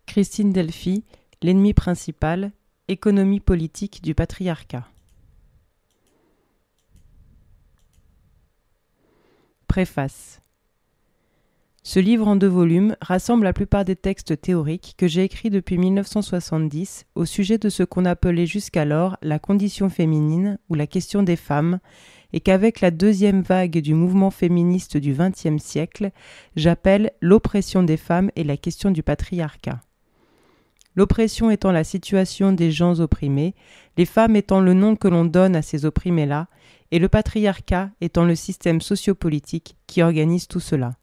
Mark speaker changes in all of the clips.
Speaker 1: Christine Delphy, L'ennemi principal, économie politique du patriarcat. Préface. Ce livre en 2 volumes rassemble la plupart des textes théoriques que j'ai écrits depuis 1970 au sujet de ce qu'on appelait jusqu'alors la condition féminine ou la question des femmes, et qu'avec la deuxième vague du mouvement féministe du XXe siècle, j'appelle l'oppression des femmes et la question du patriarcat. L'oppression étant la situation des gens opprimés, les femmes étant le nom que l'on donne à ces opprimés-là, et le patriarcat étant le système sociopolitique qui organise tout cela.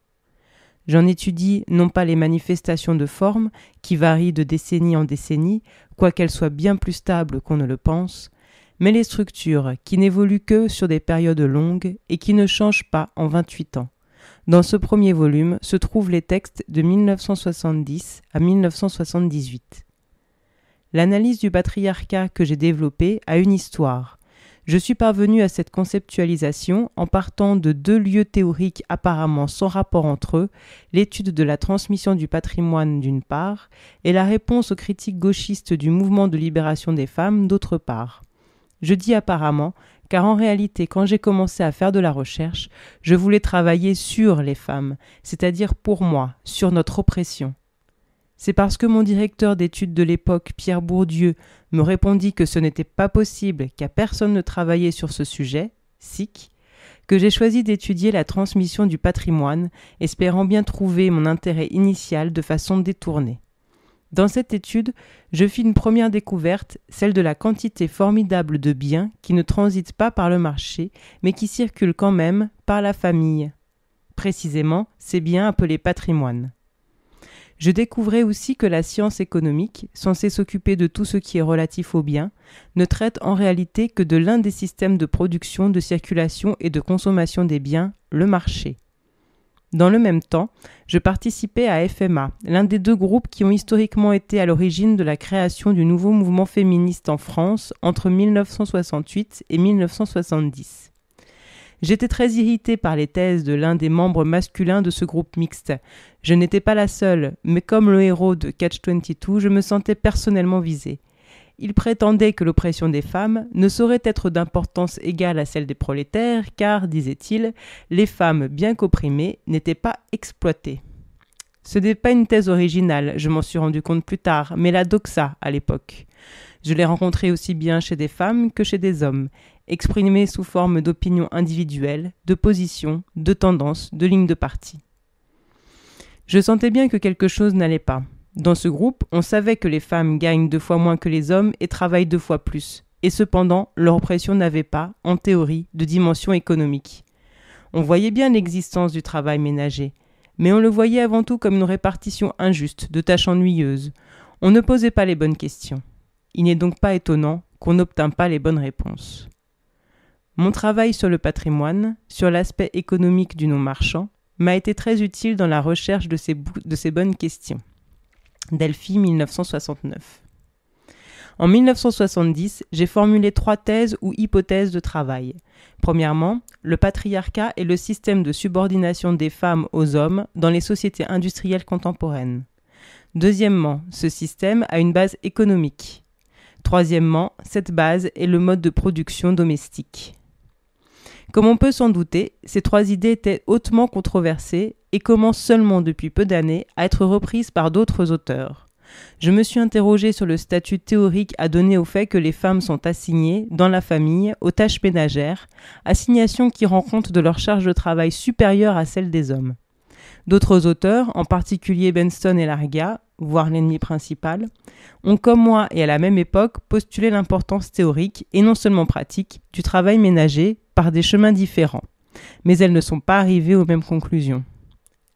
Speaker 1: J'en étudie non pas les manifestations de forme, qui varient de décennie en décennie, quoiqu'elles soient bien plus stables qu'on ne le pense, mais les structures qui n'évoluent que sur des périodes longues et qui ne changent pas en 28 ans. Dans ce premier volume se trouvent les textes de 1970 à 1978. L'analyse du patriarcat que j'ai développée a une histoire. Je suis parvenu à cette conceptualisation en partant de 2 lieux théoriques apparemment sans rapport entre eux, l'étude de la transmission du patrimoine d'une part, et la réponse aux critiques gauchistes du mouvement de libération des femmes d'autre part. Je dis apparemment, car en réalité, quand j'ai commencé à faire de la recherche, je voulais travailler sur les femmes, c'est-à-dire pour moi, sur notre oppression. C'est parce que mon directeur d'études de l'époque, Pierre Bourdieu, me répondit que ce n'était pas possible, car personne ne travaillait sur ce sujet, SIC, que j'ai choisi d'étudier la transmission du patrimoine, espérant bien trouver mon intérêt initial de façon détournée. Dans cette étude, je fis une première découverte, celle de la quantité formidable de biens qui ne transitent pas par le marché, mais qui circulent quand même par la famille. Précisément, ces biens appelés patrimoine. Je découvrais aussi que la science économique, censée s'occuper de tout ce qui est relatif aux biens, ne traite en réalité que de l'un des systèmes de production, de circulation et de consommation des biens, le marché. Dans le même temps, je participais à FMA, l'un des 2 groupes qui ont historiquement été à l'origine de la création du nouveau mouvement féministe en France entre 1968 et 1970. J'étais très irritée par les thèses de l'un des membres masculins de ce groupe mixte. Je n'étais pas la seule, mais comme le héros de Catch-22, je me sentais personnellement visée. Il prétendait que l'oppression des femmes ne saurait être d'importance égale à celle des prolétaires, car, disait-il, les femmes, bien qu'opprimées, n'étaient pas exploitées. Ce n'est pas une thèse originale, je m'en suis rendu compte plus tard, mais la doxa à l'époque. Je l'ai rencontrée aussi bien chez des femmes que chez des hommes, exprimée sous forme d'opinions individuelles, de positions, de tendances, de lignes de parti. Je sentais bien que quelque chose n'allait pas. Dans ce groupe, on savait que les femmes gagnent 2 fois moins que les hommes et travaillent 2 fois plus. Et cependant, leur oppression n'avait pas, en théorie, de dimension économique. On voyait bien l'existence du travail ménager, mais on le voyait avant tout comme une répartition injuste, de tâches ennuyeuses. On ne posait pas les bonnes questions. Il n'est donc pas étonnant qu'on n'obtint pas les bonnes réponses. Mon travail sur le patrimoine, sur l'aspect économique du non-marchand, m'a été très utile dans la recherche de ces bonnes questions. Delphi, 1969. En 1970, j'ai formulé 3 thèses ou hypothèses de travail. Premièrement, le patriarcat est le système de subordination des femmes aux hommes dans les sociétés industrielles contemporaines. Deuxièmement, ce système a une base économique. Troisièmement, cette base est le mode de production domestique. Comme on peut s'en douter, ces 3 idées étaient hautement controversées et commencent seulement depuis peu d'années à être reprises par d'autres auteurs. Je me suis interrogée sur le statut théorique à donner au fait que les femmes sont assignées, dans la famille, aux tâches ménagères, assignation qui rend compte de leur charge de travail supérieure à celle des hommes. D'autres auteurs, en particulier Benston et Larga, voire l'ennemi principal, ont comme moi et à la même époque postulé l'importance théorique et non seulement pratique du travail ménager par des chemins différents, mais elles ne sont pas arrivées aux mêmes conclusions.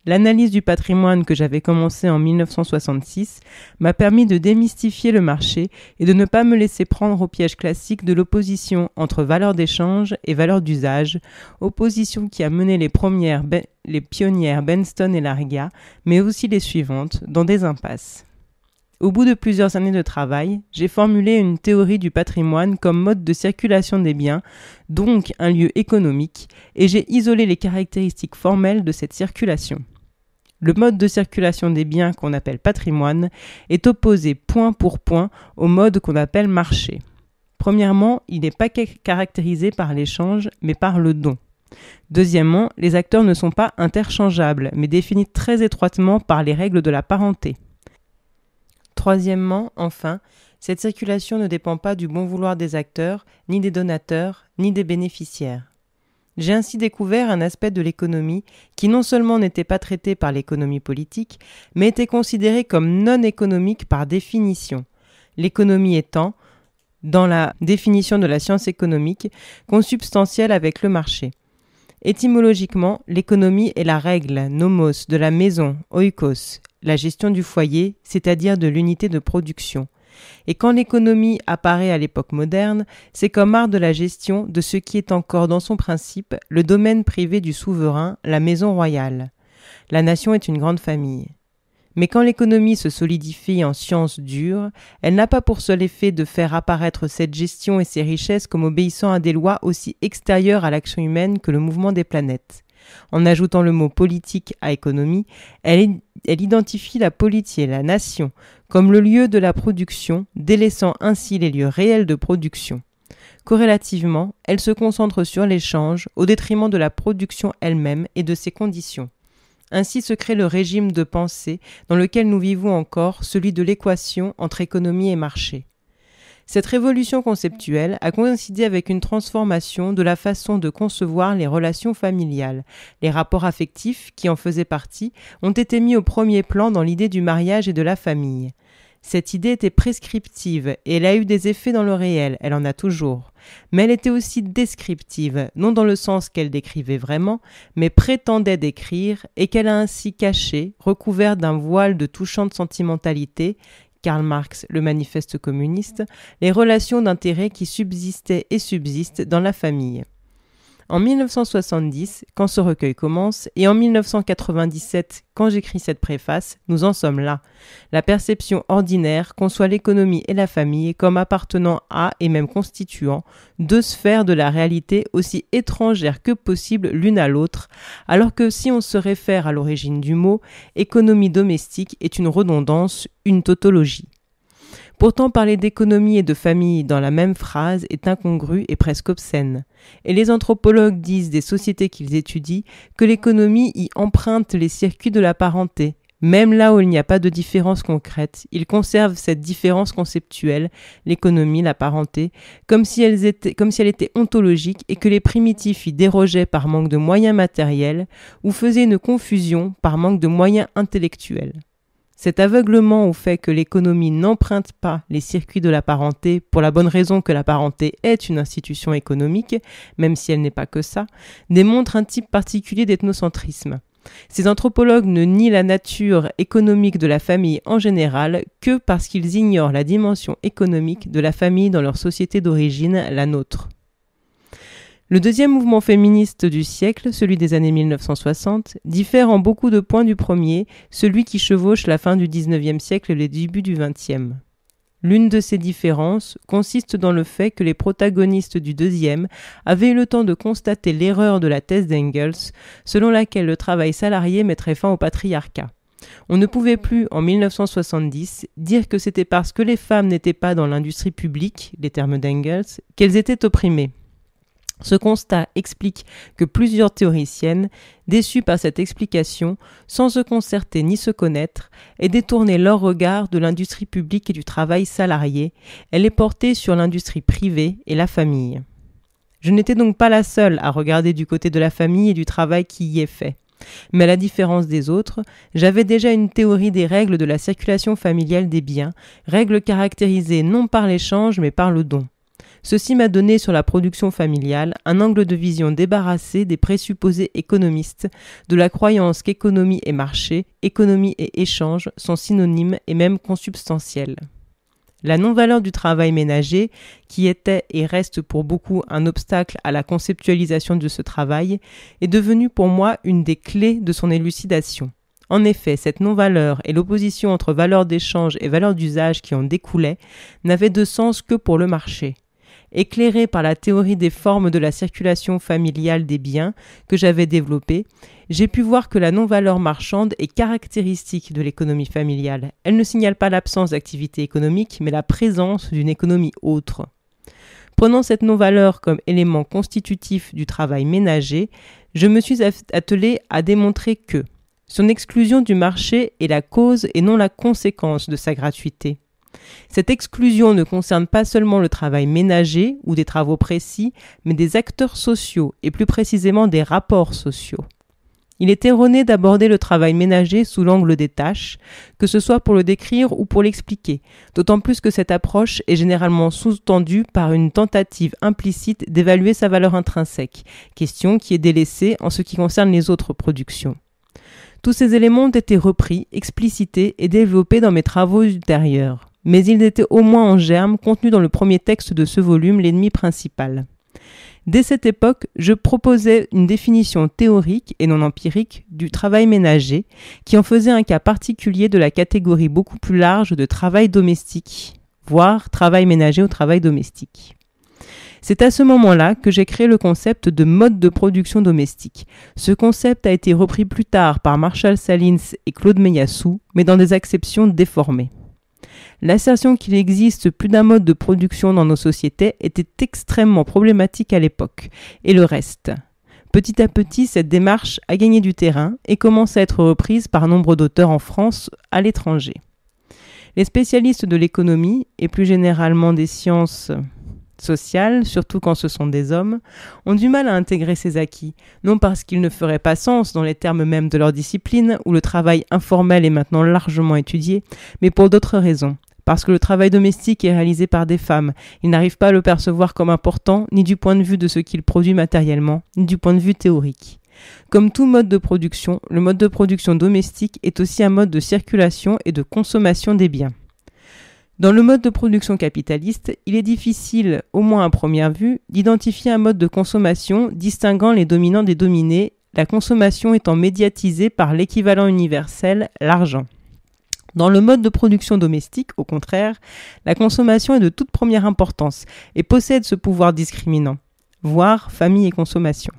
Speaker 1: L'analyse du patrimoine que j'avais commencé en 1966 m'a permis de démystifier le marché et de ne pas me laisser prendre au piège classique de l'opposition entre valeur d'échange et valeur d'usage, opposition qui a mené les pionnières Benston et Larga, mais aussi les suivantes, dans des impasses. Au bout de plusieurs années de travail, j'ai formulé une théorie du patrimoine comme mode de circulation des biens, donc un lieu économique, et j'ai isolé les caractéristiques formelles de cette circulation. Le mode de circulation des biens qu'on appelle patrimoine est opposé point pour point au mode qu'on appelle marché. Premièrement, il n'est pas caractérisé par l'échange, mais par le don. Deuxièmement, les acteurs ne sont pas interchangeables, mais définis très étroitement par les règles de la parenté. Troisièmement, enfin, cette circulation ne dépend pas du bon vouloir des acteurs, ni des donateurs, ni des bénéficiaires. J'ai ainsi découvert un aspect de l'économie qui non seulement n'était pas traité par l'économie politique, mais était considéré comme non économique par définition. L'économie étant, dans la définition de la science économique, consubstantielle avec le marché. Étymologiquement, l'économie est la règle, nomos, de la maison, oikos, la gestion du foyer, c'est-à-dire de l'unité de production. Et quand l'économie apparaît à l'époque moderne, c'est comme art de la gestion de ce qui est encore dans son principe le domaine privé du souverain, la maison royale. La nation est une grande famille. Mais quand l'économie se solidifie en science dure, elle n'a pas pour seul effet de faire apparaître cette gestion et ses richesses comme obéissant à des lois aussi extérieures à l'action humaine que le mouvement des planètes. En ajoutant le mot politique à économie, elle identifie la politie, la nation, comme le lieu de la production, délaissant ainsi les lieux réels de production. Corrélativement, elle se concentre sur l'échange au détriment de la production elle-même et de ses conditions. Ainsi se crée le régime de pensée dans lequel nous vivons encore, celui de l'équation entre économie et marché. Cette révolution conceptuelle a coïncidé avec une transformation de la façon de concevoir les relations familiales. Les rapports affectifs, qui en faisaient partie, ont été mis au premier plan dans l'idée du mariage et de la famille. Cette idée était prescriptive et elle a eu des effets dans le réel, elle en a toujours. Mais elle était aussi descriptive, non dans le sens qu'elle décrivait vraiment, mais prétendait décrire et qu'elle a ainsi caché, recouvert d'un voile de touchante sentimentalité, Karl Marx, le manifeste communiste, les relations d'intérêt qui subsistaient et subsistent dans la famille. En 1970, quand ce recueil commence, et en 1997, quand j'écris cette préface, nous en sommes là. La perception ordinaire conçoit l'économie et la famille comme appartenant à et même constituant deux sphères de la réalité aussi étrangères que possible l'une à l'autre, alors que si on se réfère à l'origine du mot, économie domestique est une redondance, une tautologie. Pourtant, parler d'économie et de famille dans la même phrase est incongru et presque obscène. Et les anthropologues disent des sociétés qu'ils étudient que l'économie y emprunte les circuits de la parenté. Même là où il n'y a pas de différence concrète, ils conservent cette différence conceptuelle, l'économie, la parenté, comme si elle était ontologique et que les primitifs y dérogeaient par manque de moyens matériels ou faisaient une confusion par manque de moyens intellectuels. Cet aveuglement au fait que l'économie n'emprunte pas les circuits de la parenté pour la bonne raison que la parenté est une institution économique, même si elle n'est pas que ça, démontre un type particulier d'ethnocentrisme. Ces anthropologues ne nient la nature économique de la famille en général que parce qu'ils ignorent la dimension économique de la famille dans leur société d'origine, la nôtre. Le deuxième mouvement féministe du siècle, celui des années 1960, diffère en beaucoup de points du premier, celui qui chevauche la fin du XIXe siècle et les débuts du XXe. L'une de ces différences consiste dans le fait que les protagonistes du deuxième avaient eu le temps de constater l'erreur de la thèse d'Engels, selon laquelle le travail salarié mettrait fin au patriarcat. On ne pouvait plus, en 1970, dire que c'était parce que les femmes n'étaient pas dans l'industrie publique, les termes d'Engels, qu'elles étaient opprimées. Ce constat explique que plusieurs théoriciennes, déçues par cette explication, sans se concerter ni se connaître, aient détourné leur regard de l'industrie publique et du travail salarié, elle est portée sur l'industrie privée et la famille. Je n'étais donc pas la seule à regarder du côté de la famille et du travail qui y est fait. Mais à la différence des autres, j'avais déjà une théorie des règles de la circulation familiale des biens, règles caractérisées non par l'échange mais par le don. Ceci m'a donné sur la production familiale un angle de vision débarrassé des présupposés économistes, de la croyance qu'économie et marché, économie et échange sont synonymes et même consubstantiels. La non-valeur du travail ménager, qui était et reste pour beaucoup un obstacle à la conceptualisation de ce travail, est devenue pour moi une des clés de son élucidation. En effet, cette non-valeur et l'opposition entre valeur d'échange et valeur d'usage qui en découlait n'avaient de sens que pour le marché. Éclairé par la théorie des formes de la circulation familiale des biens que j'avais développée, j'ai pu voir que la non-valeur marchande est caractéristique de l'économie familiale. Elle ne signale pas l'absence d'activité économique, mais la présence d'une économie autre. Prenant cette non-valeur comme élément constitutif du travail ménager, je me suis attelé à démontrer que son exclusion du marché est la cause et non la conséquence de sa gratuité. Cette exclusion ne concerne pas seulement le travail ménager ou des travaux précis, mais des acteurs sociaux et plus précisément des rapports sociaux. Il est erroné d'aborder le travail ménager sous l'angle des tâches, que ce soit pour le décrire ou pour l'expliquer, d'autant plus que cette approche est généralement sous-tendue par une tentative implicite d'évaluer sa valeur intrinsèque, question qui est délaissée en ce qui concerne les autres productions. Tous ces éléments ont été repris, explicités et développés dans mes travaux ultérieurs, mais ils étaient au moins en germe contenus dans le premier texte de ce volume, l'ennemi principal. Dès cette époque, je proposais une définition théorique et non empirique du travail ménager qui en faisait un cas particulier de la catégorie beaucoup plus large de travail domestique, voire travail ménager ou travail domestique. C'est à ce moment-là que j'ai créé le concept de mode de production domestique. Ce concept a été repris plus tard par Marshall Salins et Claude Meillassoux, mais dans des acceptions déformées. L'assertion qu'il existe plus d'un mode de production dans nos sociétés était extrêmement problématique à l'époque, et le reste. Petit à petit, cette démarche a gagné du terrain et commence à être reprise par nombre d'auteurs en France, à l'étranger. Les spécialistes de l'économie, et plus généralement des sciences sociales, surtout quand ce sont des hommes, ont du mal à intégrer ces acquis, non parce qu'ils ne feraient pas sens dans les termes mêmes de leur discipline, où le travail informel est maintenant largement étudié, mais pour d'autres raisons. Parce que le travail domestique est réalisé par des femmes, ils n'arrivent pas à le percevoir comme important, ni du point de vue de ce qu'il produit matériellement, ni du point de vue théorique. Comme tout mode de production, le mode de production domestique est aussi un mode de circulation et de consommation des biens. Dans le mode de production capitaliste, il est difficile, au moins à première vue, d'identifier un mode de consommation distinguant les dominants des dominés, la consommation étant médiatisée par l'équivalent universel, l'argent. Dans le mode de production domestique, au contraire, la consommation est de toute première importance et possède ce pouvoir discriminant, voire famille et consommation.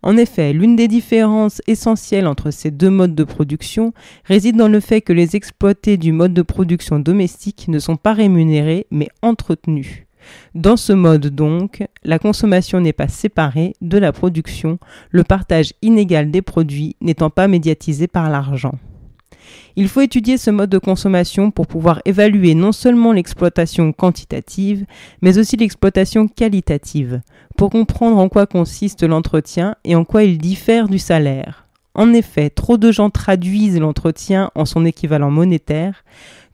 Speaker 1: En effet, l'une des différences essentielles entre ces deux modes de production réside dans le fait que les exploités du mode de production domestique ne sont pas rémunérés mais entretenus. Dans ce mode donc, la consommation n'est pas séparée de la production, le partage inégal des produits n'étant pas médiatisé par l'argent. Il faut étudier ce mode de consommation pour pouvoir évaluer non seulement l'exploitation quantitative, mais aussi l'exploitation qualitative, pour comprendre en quoi consiste l'entretien et en quoi il diffère du salaire. En effet, trop de gens traduisent l'entretien en son équivalent monétaire,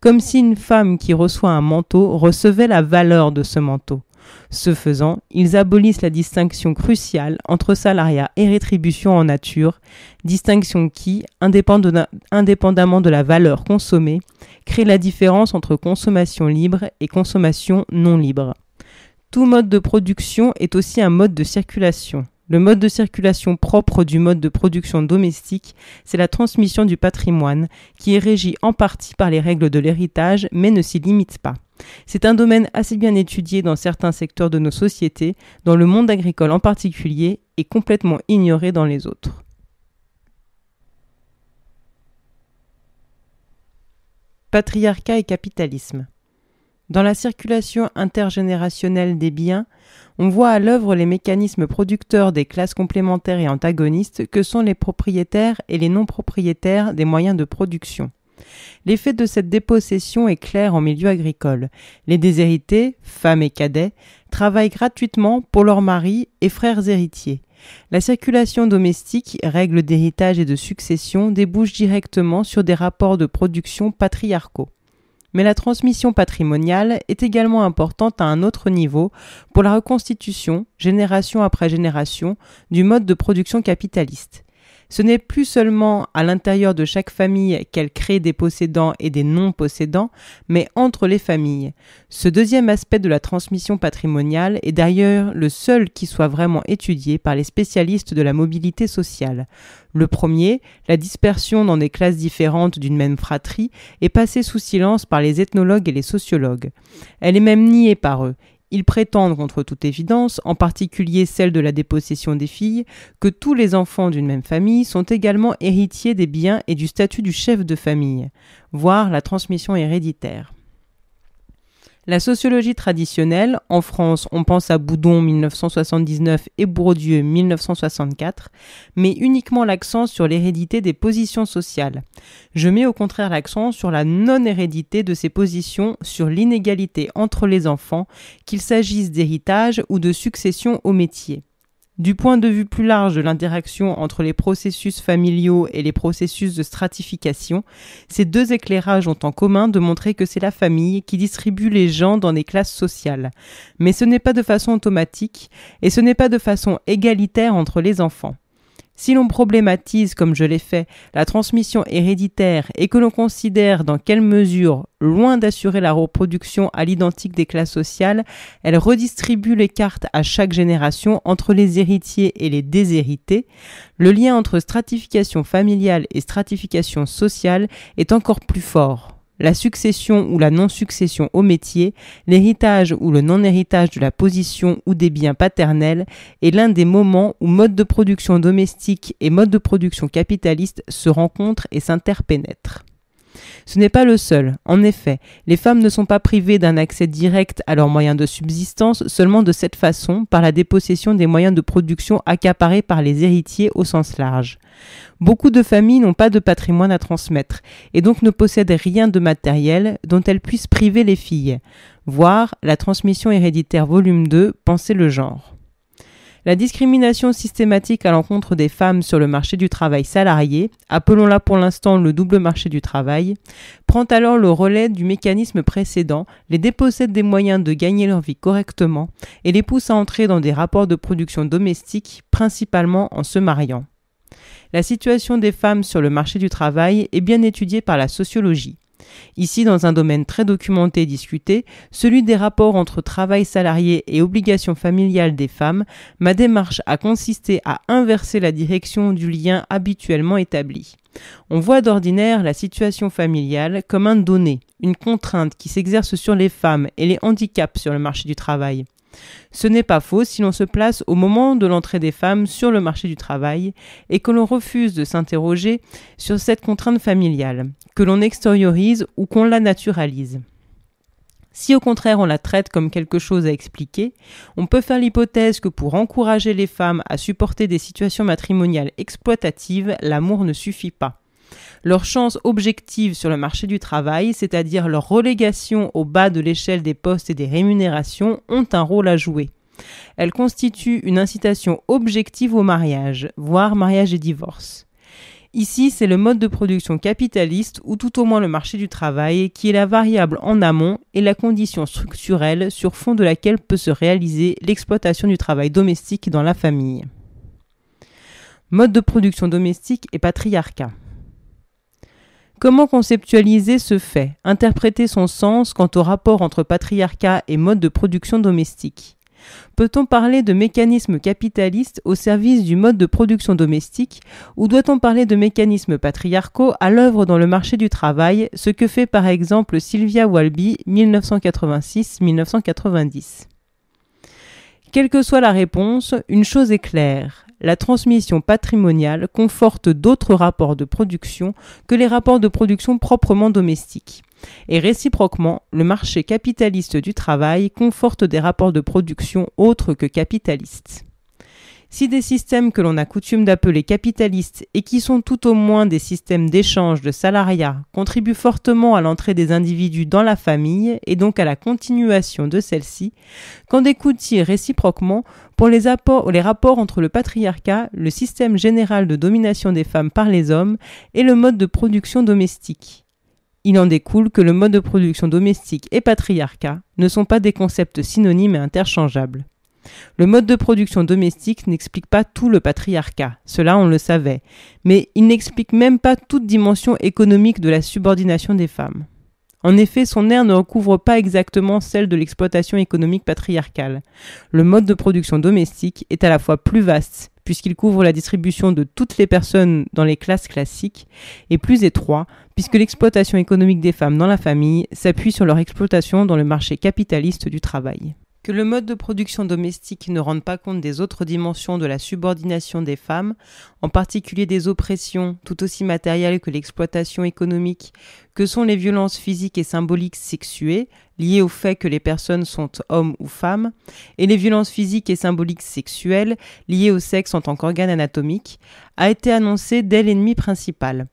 Speaker 1: comme si une femme qui reçoit un manteau recevait la valeur de ce manteau. Ce faisant, ils abolissent la distinction cruciale entre salariat et rétribution en nature, distinction qui, indépendamment de la valeur consommée, crée la différence entre consommation libre et consommation non libre. Tout mode de production est aussi un mode de circulation. Le mode de circulation propre du mode de production domestique, c'est la transmission du patrimoine, qui est régi en partie par les règles de l'héritage, mais ne s'y limite pas. C'est un domaine assez bien étudié dans certains secteurs de nos sociétés, dans le monde agricole en particulier, et complètement ignoré dans les autres. Patriarcat et capitalisme. Dans la circulation intergénérationnelle des biens, on voit à l'œuvre les mécanismes producteurs des classes complémentaires et antagonistes que sont les propriétaires et les non-propriétaires des moyens de production. L'effet de cette dépossession est clair en milieu agricole. Les déshérités, femmes et cadets, travaillent gratuitement pour leurs maris et frères héritiers. La circulation domestique, règles d'héritage et de succession, débouche directement sur des rapports de production patriarcaux. Mais la transmission patrimoniale est également importante à un autre niveau pour la reconstitution, génération après génération, du mode de production capitaliste. Ce n'est plus seulement à l'intérieur de chaque famille qu'elle crée des possédants et des non-possédants, mais entre les familles. Ce deuxième aspect de la transmission patrimoniale est d'ailleurs le seul qui soit vraiment étudié par les spécialistes de la mobilité sociale. Le premier, la dispersion dans des classes différentes d'une même fratrie, est passée sous silence par les ethnologues et les sociologues. Elle est même niée par eux. Ils prétendent, contre toute évidence, en particulier celle de la dépossession des filles, que tous les enfants d'une même famille sont également héritiers des biens et du statut du chef de famille, voire la transmission héréditaire. La sociologie traditionnelle, en France on pense à Boudon 1979 et Bourdieu 1964, met uniquement l'accent sur l'hérédité des positions sociales. Je mets au contraire l'accent sur la non-hérédité de ces positions, sur l'inégalité entre les enfants, qu'il s'agisse d'héritage ou de succession au métier. Du point de vue plus large de l'interaction entre les processus familiaux et les processus de stratification, ces deux éclairages ont en commun de montrer que c'est la famille qui distribue les gens dans des classes sociales. Mais ce n'est pas de façon automatique et ce n'est pas de façon égalitaire entre les enfants. Si l'on problématise, comme je l'ai fait, la transmission héréditaire et que l'on considère dans quelle mesure, loin d'assurer la reproduction à l'identique des classes sociales, elle redistribue les cartes à chaque génération entre les héritiers et les déshérités, le lien entre stratification familiale et stratification sociale est encore plus fort. La succession ou la non-succession au métier, l'héritage ou le non-héritage de la position ou des biens paternels est l'un des moments où mode de production domestique et mode de production capitaliste se rencontrent et s'interpénètrent. Ce n'est pas le seul. En effet, les femmes ne sont pas privées d'un accès direct à leurs moyens de subsistance seulement de cette façon, par la dépossession des moyens de production accaparés par les héritiers au sens large. Beaucoup de familles n'ont pas de patrimoine à transmettre et donc ne possèdent rien de matériel dont elles puissent priver les filles. Voir la transmission héréditaire volume 2, Penser le genre. La discrimination systématique à l'encontre des femmes sur le marché du travail salarié, appelons-la pour l'instant le double marché du travail, prend alors le relais du mécanisme précédent, les dépossède des moyens de gagner leur vie correctement et les pousse à entrer dans des rapports de production domestique, principalement en se mariant. La situation des femmes sur le marché du travail est bien étudiée par la sociologie. Ici, dans un domaine très documenté et discuté, celui des rapports entre travail salarié et obligations familiales des femmes, ma démarche a consisté à inverser la direction du lien habituellement établi. On voit d'ordinaire la situation familiale comme un donné, une contrainte qui s'exerce sur les femmes et les handicaps sur le marché du travail. Ce n'est pas faux si l'on se place au moment de l'entrée des femmes sur le marché du travail et que l'on refuse de s'interroger sur cette contrainte familiale, que l'on extériorise ou qu'on la naturalise. Si au contraire on la traite comme quelque chose à expliquer, on peut faire l'hypothèse que pour encourager les femmes à supporter des situations matrimoniales exploitatives, l'amour ne suffit pas. Leurs chances objectives sur le marché du travail, c'est-à-dire leur relégation au bas de l'échelle des postes et des rémunérations, ont un rôle à jouer. Elles constituent une incitation objective au mariage, voire mariage et divorce. Ici, c'est le mode de production capitaliste, ou tout au moins le marché du travail, qui est la variable en amont et la condition structurelle sur fond de laquelle peut se réaliser l'exploitation du travail domestique dans la famille. Mode de production domestique et patriarcat. Comment conceptualiser ce fait, interpréter son sens quant au rapport entre patriarcat et mode de production domestique ? Peut-on parler de mécanismes capitalistes au service du mode de production domestique ou doit-on parler de mécanismes patriarcaux à l'œuvre dans le marché du travail, ce que fait par exemple Sylvia Walby 1986-1990 ? Quelle que soit la réponse, une chose est claire. La transmission patrimoniale conforte d'autres rapports de production que les rapports de production proprement domestiques. Et réciproquement, le marché capitaliste du travail conforte des rapports de production autres que capitalistes. Si des systèmes que l'on a coutume d'appeler capitalistes et qui sont tout au moins des systèmes d'échange de salariat contribuent fortement à l'entrée des individus dans la famille et donc à la continuation de celle-ci, qu'en découle-t-il réciproquement pour les rapports entre le patriarcat, le système général de domination des femmes par les hommes et le mode de production domestique ? Il en découle que le mode de production domestique et patriarcat ne sont pas des concepts synonymes et interchangeables. Le mode de production domestique n'explique pas tout le patriarcat, cela on le savait, mais il n'explique même pas toute dimension économique de la subordination des femmes. En effet, son aire ne recouvre pas exactement celle de l'exploitation économique patriarcale. Le mode de production domestique est à la fois plus vaste, puisqu'il couvre la distribution de toutes les personnes dans les classes classiques, et plus étroit, puisque l'exploitation économique des femmes dans la famille s'appuie sur leur exploitation dans le marché capitaliste du travail. que le mode de production domestique ne rende pas compte des autres dimensions de la subordination des femmes, en particulier des oppressions tout aussi matérielles que l'exploitation économique, que sont les violences physiques et symboliques sexuées, liées au fait que les personnes sont hommes ou femmes, et les violences physiques et symboliques sexuelles, liées au sexe en tant qu'organe anatomique, a été annoncé dès l'ennemi principal.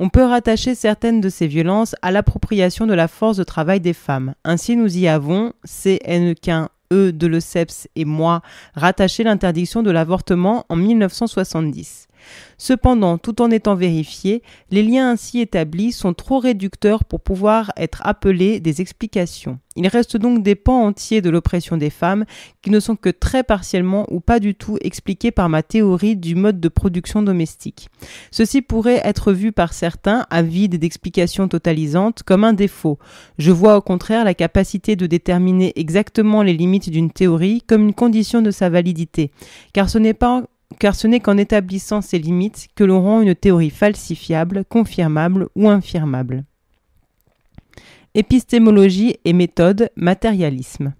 Speaker 1: On peut rattacher certaines de ces violences à l'appropriation de la force de travail des femmes. Ainsi, nous y avons, C.N.Quin, E. de Lesseps et moi, rattaché l'interdiction de l'avortement en 1970. Cependant, tout en étant vérifiés, les liens ainsi établis sont trop réducteurs pour pouvoir être appelés des explications. Il reste donc des pans entiers de l'oppression des femmes qui ne sont que très partiellement ou pas du tout expliqués par ma théorie du mode de production domestique. Ceci pourrait être vu par certains, avides d'explications totalisantes, comme un défaut. Je vois au contraire la capacité de déterminer exactement les limites d'une théorie comme une condition de sa validité, car ce n'est qu'en établissant ces limites que l'on rend une théorie falsifiable, confirmable ou infirmable. Épistémologie et méthode, matérialisme.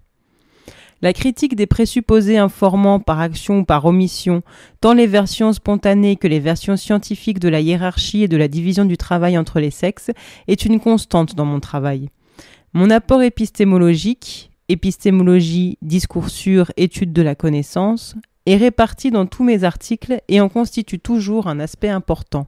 Speaker 1: La critique des présupposés informant par action ou par omission, tant les versions spontanées que les versions scientifiques de la hiérarchie et de la division du travail entre les sexes, est une constante dans mon travail. Mon apport épistémologique, épistémologie, discours sûr, étude de la connaissance, est réparti dans tous mes articles et en constitue toujours un aspect important.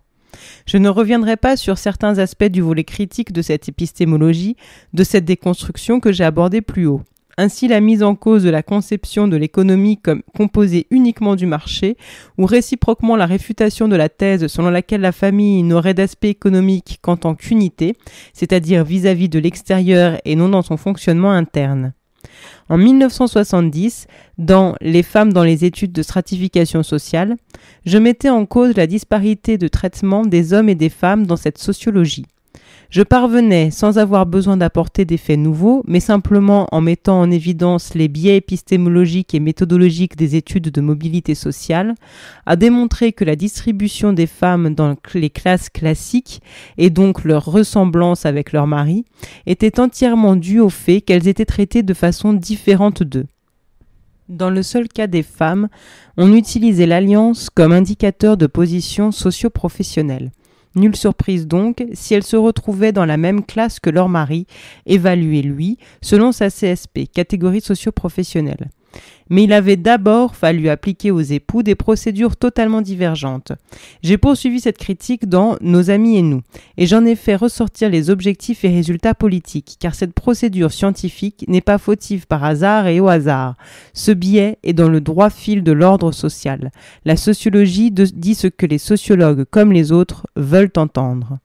Speaker 1: Je ne reviendrai pas sur certains aspects du volet critique de cette épistémologie, de cette déconstruction que j'ai abordée plus haut. Ainsi, la mise en cause de la conception de l'économie comme composée uniquement du marché, ou réciproquement la réfutation de la thèse selon laquelle la famille n'aurait d'aspect économique qu'en tant qu'unité, c'est-à-dire vis-à-vis de l'extérieur et non dans son fonctionnement interne. En 1970, dans Les femmes dans les études de stratification sociale, je mettais en cause la disparité de traitement des hommes et des femmes dans cette sociologie. Je parvenais, sans avoir besoin d'apporter des faits nouveaux, mais simplement en mettant en évidence les biais épistémologiques et méthodologiques des études de mobilité sociale, à démontrer que la distribution des femmes dans les classes classiques, et donc leur ressemblance avec leurs maris, était entièrement due au fait qu'elles étaient traitées de façon différente d'eux. Dans le seul cas des femmes, on utilisait l'alliance comme indicateur de position socio-professionnelle. Nulle surprise donc si elles se retrouvaient dans la même classe que leur mari, évalué lui, selon sa CSP, catégorie socio-professionnelle. Mais il avait d'abord fallu appliquer aux époux des procédures totalement divergentes. J'ai poursuivi cette critique dans Nos amis et nous, et j'en ai fait ressortir les objectifs et résultats politiques, car cette procédure scientifique n'est pas fautive par hasard et au hasard. Ce biais est dans le droit fil de l'ordre social. La sociologie dit ce que les sociologues, comme les autres, veulent entendre.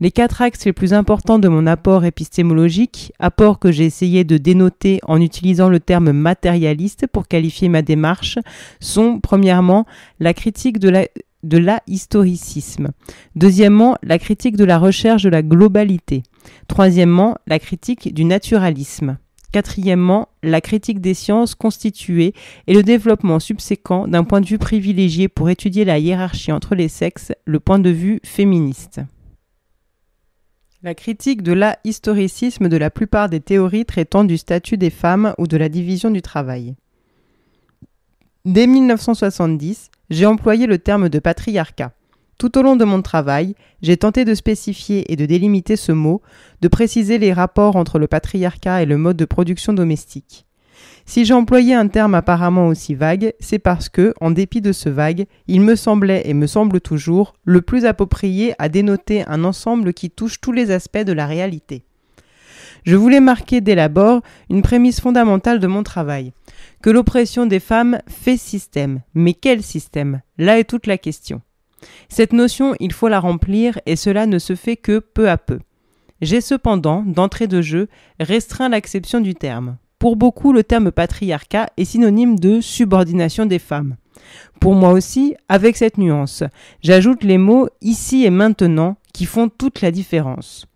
Speaker 1: Les 4 axes les plus importants de mon apport épistémologique, apport que j'ai essayé de dénoter en utilisant le terme matérialiste pour qualifier ma démarche, sont premièrement la critique de l'historicisme, deuxièmement la critique de la recherche de la globalité, troisièmement la critique du naturalisme, quatrièmement la critique des sciences constituées et le développement subséquent d'un point de vue privilégié pour étudier la hiérarchie entre les sexes, le point de vue féministe. La critique de l'historicisme de la plupart des théories traitant du statut des femmes ou de la division du travail. Dès 1970, j'ai employé le terme de patriarcat. Tout au long de mon travail, j'ai tenté de spécifier et de délimiter ce mot, de préciser les rapports entre le patriarcat et le mode de production domestique. Si j'ai employé un terme apparemment aussi vague, c'est parce que, en dépit de ce vague, il me semblait et me semble toujours le plus approprié à dénoter un ensemble qui touche tous les aspects de la réalité. Je voulais marquer dès l'abord une prémisse fondamentale de mon travail, que l'oppression des femmes fait système. Mais quel système ? Là est toute la question. Cette notion, il faut la remplir et cela ne se fait que peu à peu. J'ai cependant, d'entrée de jeu, restreint l'acception du terme. Pour beaucoup, le terme patriarcat est synonyme de subordination des femmes. Pour moi aussi, avec cette nuance, j'ajoute les mots « ici et maintenant » qui font toute la différence.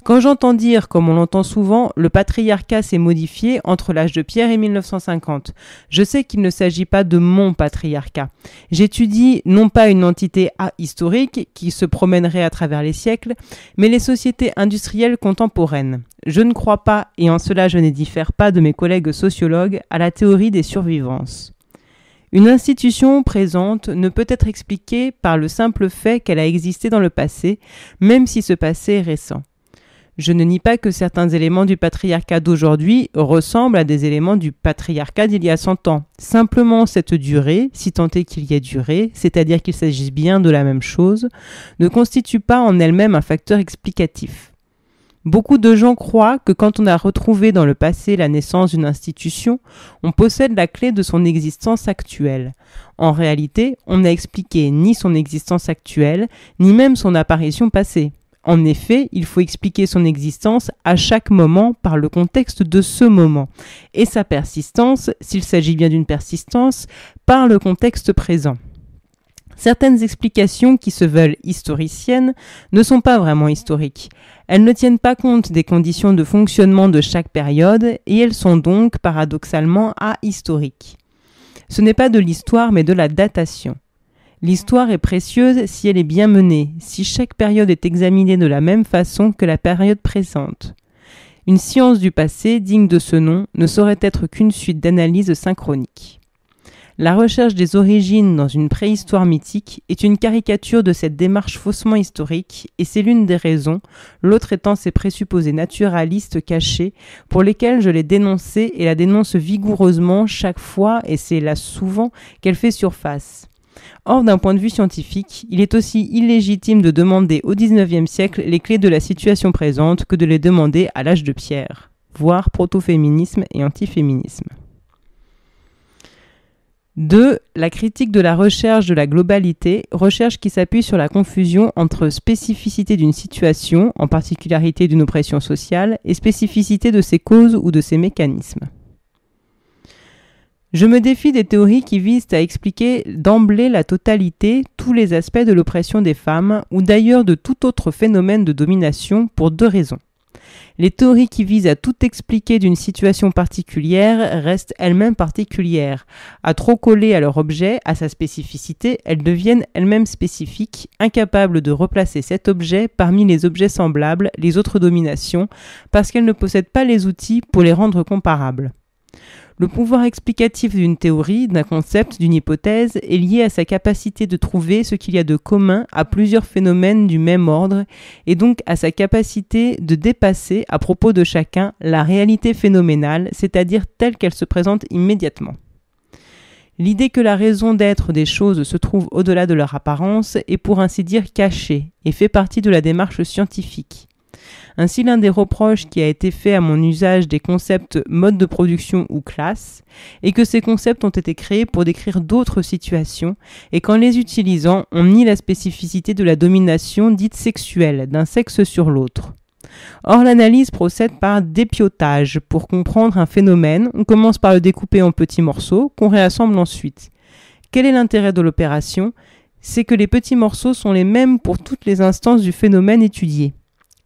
Speaker 1: Quand j'entends dire, comme on l'entend souvent, le patriarcat s'est modifié entre l'âge de pierre et 1950, je sais qu'il ne s'agit pas de mon patriarcat. J'étudie non pas une entité ahistorique qui se promènerait à travers les siècles, mais les sociétés industrielles contemporaines. Je ne crois pas, et en cela je ne diffère pas de mes collègues sociologues, à la théorie des survivances. Une institution présente ne peut être expliquée par le simple fait qu'elle a existé dans le passé, même si ce passé est récent. Je ne nie pas que certains éléments du patriarcat d'aujourd'hui ressemblent à des éléments du patriarcat d'il y a 100 ans. Simplement, cette durée, si tant est qu'il y ait durée, c'est-à-dire qu'il s'agisse bien de la même chose, ne constitue pas en elle-même un facteur explicatif. Beaucoup de gens croient que quand on a retrouvé dans le passé la naissance d'une institution, on possède la clé de son existence actuelle. En réalité, on n'a expliqué ni son existence actuelle, ni même son apparition passée. En effet, il faut expliquer son existence à chaque moment par le contexte de ce moment, et sa persistance, s'il s'agit bien d'une persistance, par le contexte présent. Certaines explications qui se veulent historiciennes ne sont pas vraiment historiques. Elles ne tiennent pas compte des conditions de fonctionnement de chaque période et elles sont donc paradoxalement ahistoriques. Ce n'est pas de l'histoire mais de la datation. L'histoire est précieuse si elle est bien menée, si chaque période est examinée de la même façon que la période présente. Une science du passé digne de ce nom ne saurait être qu'une suite d'analyses synchroniques. La recherche des origines dans une préhistoire mythique est une caricature de cette démarche faussement historique et c'est l'une des raisons, l'autre étant ses présupposés naturalistes cachés pour lesquels je l'ai dénoncée et la dénonce vigoureusement chaque fois, et c'est là souvent, qu'elle fait surface. Or, d'un point de vue scientifique, il est aussi illégitime de demander au XIXe siècle les clés de la situation présente que de les demander à l'âge de pierre, voire proto-féminisme et antiféminisme. 2. La critique de la recherche de la globalité, recherche qui s'appuie sur la confusion entre spécificité d'une situation, en particularité d'une oppression sociale, et spécificité de ses causes ou de ses mécanismes. Je me défie des théories qui visent à expliquer d'emblée la totalité, tous les aspects de l'oppression des femmes, ou d'ailleurs de tout autre phénomène de domination, pour 2 raisons. Les théories qui visent à tout expliquer d'une situation particulière restent elles-mêmes particulières. À trop coller à leur objet, à sa spécificité, elles deviennent elles-mêmes spécifiques, incapables de replacer cet objet parmi les objets semblables, les autres dominations, parce qu'elles ne possèdent pas les outils pour les rendre comparables. Le pouvoir explicatif d'une théorie, d'un concept, d'une hypothèse est lié à sa capacité de trouver ce qu'il y a de commun à plusieurs phénomènes du même ordre et donc à sa capacité de dépasser, à propos de chacun, la réalité phénoménale, c'est-à-dire telle qu'elle se présente immédiatement. L'idée que la raison d'être des choses se trouve au-delà de leur apparence est pour ainsi dire cachée et fait partie de la démarche scientifique. Ainsi, l'un des reproches qui a été fait à mon usage des concepts mode de production ou classe est que ces concepts ont été créés pour décrire d'autres situations et qu'en les utilisant, on nie la spécificité de la domination dite sexuelle d'un sexe sur l'autre. Or, l'analyse procède par dépiotage. Pour comprendre un phénomène, on commence par le découper en petits morceaux qu'on réassemble ensuite. Quel est l'intérêt de l'opération ? C'est que les petits morceaux sont les mêmes pour toutes les instances du phénomène étudié.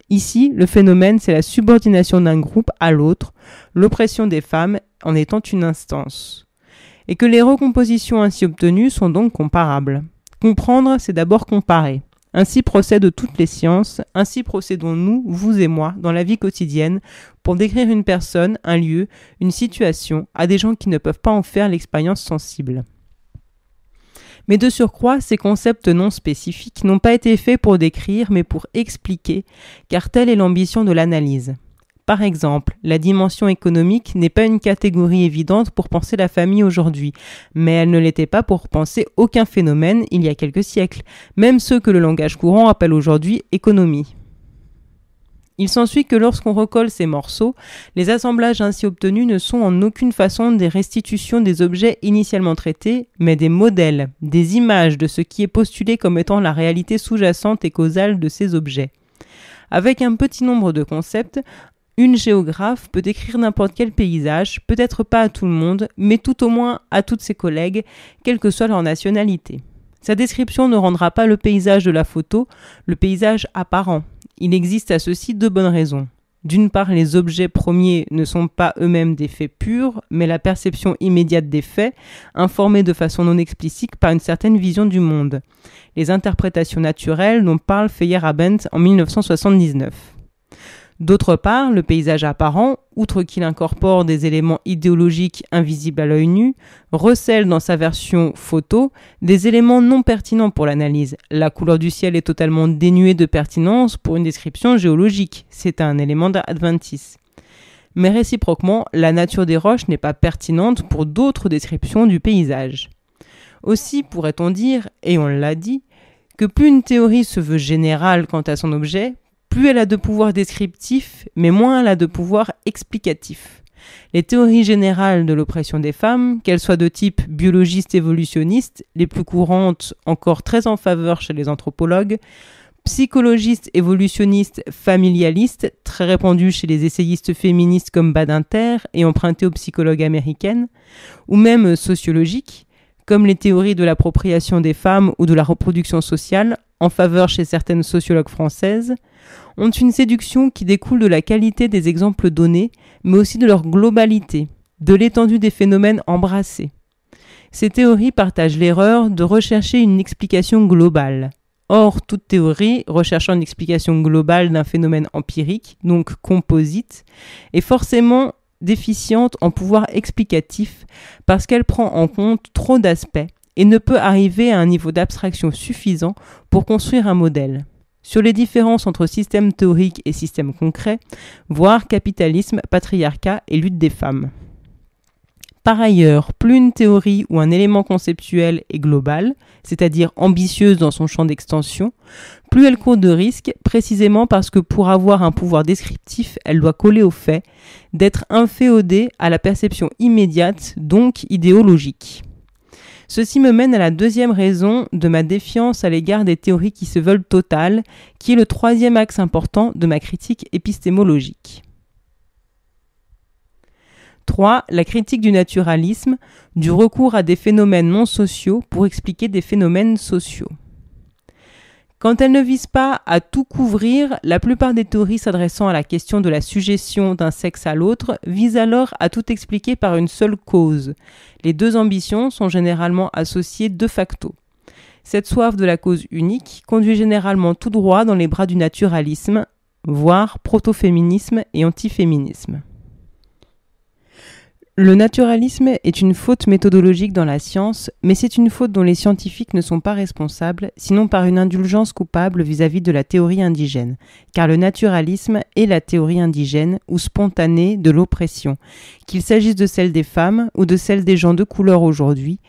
Speaker 1: Ici, le phénomène, c'est la subordination d'un groupe à l'autre, l'oppression des femmes en étant une instance. Et que les recompositions ainsi obtenues sont donc comparables. Comprendre, c'est d'abord comparer. Ainsi procèdent toutes les sciences, ainsi procédons nous, vous et moi, dans la vie quotidienne, pour décrire une personne, un lieu, une situation, à des gens qui ne peuvent pas en faire l'expérience sensible. Mais de surcroît, ces concepts non spécifiques n'ont pas été faits pour décrire, mais pour expliquer, car telle est l'ambition de l'analyse. Par exemple, la dimension économique n'est pas une catégorie évidente pour penser la famille aujourd'hui, mais elle ne l'était pas pour penser aucun phénomène il y a quelques siècles, même ceux que le langage courant appelle aujourd'hui économie. Il s'ensuit que lorsqu'on recolle ces morceaux, les assemblages ainsi obtenus ne sont en aucune façon des restitutions des objets initialement traités, mais des modèles, des images de ce qui est postulé comme étant la réalité sous-jacente et causale de ces objets. Avec un petit nombre de concepts, une géographe peut décrire n'importe quel paysage, peut-être pas à tout le monde, mais tout au moins à toutes ses collègues, quelle que soit leur nationalité. Sa description ne rendra pas le paysage de la photo, le paysage apparent. Il existe à ceci deux bonnes raisons. D'une part, les objets premiers ne sont pas eux-mêmes des faits purs, mais la perception immédiate des faits, informée de façon non explicite par une certaine vision du monde. Les interprétations naturelles dont parle Feyerabend en 1979. D'autre part, le paysage apparent, outre qu'il incorpore des éléments idéologiques invisibles à l'œil nu, recèle dans sa version photo des éléments non pertinents pour l'analyse. La couleur du ciel est totalement dénuée de pertinence pour une description géologique. C'est un élément d'adventis. Mais réciproquement, la nature des roches n'est pas pertinente pour d'autres descriptions du paysage. Aussi pourrait-on dire, et on l'a dit, que plus une théorie se veut générale quant à son objet, plus elle a de pouvoir descriptif, mais moins elle a de pouvoir explicatif. Les théories générales de l'oppression des femmes, qu'elles soient de type biologiste évolutionniste, les plus courantes encore très en faveur chez les anthropologues, psychologistes évolutionnistes familialistes, très répandues chez les essayistes féministes comme Badinter et empruntées aux psychologues américaines, ou même sociologiques, comme les théories de l'appropriation des femmes ou de la reproduction sociale, en faveur chez certaines sociologues françaises, ont une séduction qui découle de la qualité des exemples donnés, mais aussi de leur globalité, de l'étendue des phénomènes embrassés. Ces théories partagent l'erreur de rechercher une explication globale. Or, toute théorie recherchant une explication globale d'un phénomène empirique, donc composite, est forcément déficiente en pouvoir explicatif parce qu'elle prend en compte trop d'aspects et ne peut arriver à un niveau d'abstraction suffisant pour construire un modèle. Sur les différences entre système théorique et système concret, voire capitalisme, patriarcat et lutte des femmes. Par ailleurs, plus une théorie ou un élément conceptuel est global, c'est-à-dire ambitieuse dans son champ d'extension, plus elle court de risques, précisément parce que pour avoir un pouvoir descriptif, elle doit coller aux faits, d'être inféodée à la perception immédiate, donc idéologique. Ceci me mène à la deuxième raison de ma défiance à l'égard des théories qui se veulent totales, qui est le troisième axe important de ma critique épistémologique. 3. La critique du naturalisme, du recours à des phénomènes non sociaux pour expliquer des phénomènes sociaux. Quand elle ne vise pas à tout couvrir, la plupart des théories s'adressant à la question de la sujétion d'un sexe à l'autre visent alors à tout expliquer par une seule cause. Les deux ambitions sont généralement associées de facto. Cette soif de la cause unique conduit généralement tout droit dans les bras du naturalisme, voire proto-féminisme et antiféminisme. Le naturalisme est une faute méthodologique dans la science, mais c'est une faute dont les scientifiques ne sont pas responsables, sinon par une indulgence coupable vis-à-vis de la théorie indigène, car le naturalisme est la théorie indigène ou spontanée de l'oppression, qu'il s'agisse de celle des femmes ou de celle des gens de couleur aujourd'hui,